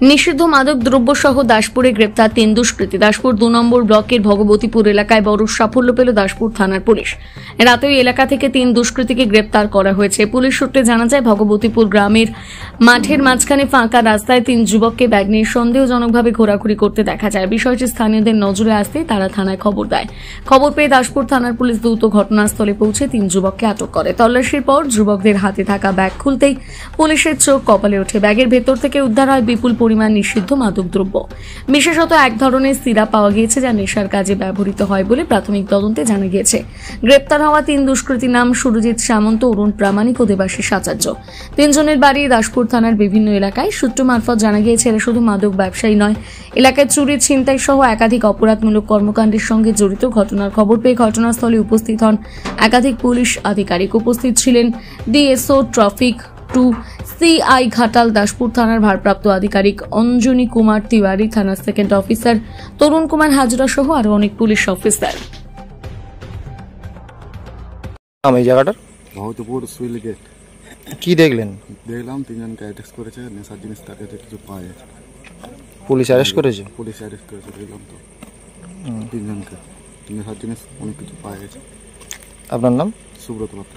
নিষিদ্ধ মাদক দ্রব্য সহ দাসপুরে গ্রেপ্তার 3 দুষ্কৃতী। দাসপুর 2 নম্বর ব্লকের ভগবতীপুর এলাকায় বড় সাফল্য পেল দাসপুর থানার পুলিশ। রাতে ওই এলাকা থেকে 3 দুষ্কৃতীকে গ্রেপ্তার করা হয়েছে। পুলিশ সূত্রে জানা যায়, ভগবতীপুর গ্রামের মাঠের মাঝখানে ফাঁকা রাস্তায় 3 যুবককে ব্যাগ নিয়ে সন্দেহজনকভাবে ঘোরাঘুরি করতে দেখা যায়। বিষয়টি স্থানীয়দের নজরে আসতেই তারা থানায় খবর দেয়। খবর পেয়ে দাসপুর থানার পুলিশ দ্রুত ঘটনাস্থলে পৌঁছে 3 যুবককে আটক করে। তল্লাশির পর যুবকদের হাতে থাকা ব্যাগ খুলতেই পুলিশের চোখ কপালে ওঠে। ব্যাগের ভেতর থেকে উদ্ধার হয় বিপুল পরিমাণ নিষিদ্ধ মাদকদ্রব্য। বিশেষত এক ধরনের সিরাপ পাওয়া গিয়েছে, যা নেশার কাজে ব্যবহৃত হয় বলে প্রাথমিক তদন্তে জানা গিয়েছে। গ্রেপ্তার হওয়া 3 দুষ্কৃতীর নাম সুরজিৎ সামন্ত, অরুণ প্রামাণিক ও দেবাশিস আচার্য। 3 জনের বাড়ি দাসপুর থানার বিভিন্ন এলাকায়। সূত্র মারফত জানা গিয়েছে, এরা শুধু মাদক ব্যবসায়ী নয়, এলাকায় চুরি, ছিনতাই সহ একাধিক অপরাধমূলক কর্মকাণ্ডের সঙ্গে জড়িত। ঘটনার খবর পেয়ে ঘটনাস্থলে উপস্থিত হন একাধিক পুলিশ আধিকারিক। উপস্থিত ছিলেন DSO traffic 2 CI Ghatal, Daspur থানার ভারপ্রাপ্ত আধিকারিক অঞ্জনী কুমার তিওয়ারি, থানার সেকেন্ড অফিসার তরুণ কুমার হাজরা সহ আরো অনেক পুলিশ অফিসার। এই জায়গাটার ভগবতীপুর সুইল গেট। কি দেখলেন? দেখলাম 3 জনকে অ্যারেস্ট করেছে, নেশার জিনিস তাদের কিছু পাওয়া গেছে। পুলিশ অ্যারেস্ট করেছে? পুলিশ অ্যারেস্ট করেছে, দেখলাম তো 3 জনকে। নেশার জিনিস অনেক কিছু পাওয়া গেছে। আপনার নাম? সুব্রত পাত্র।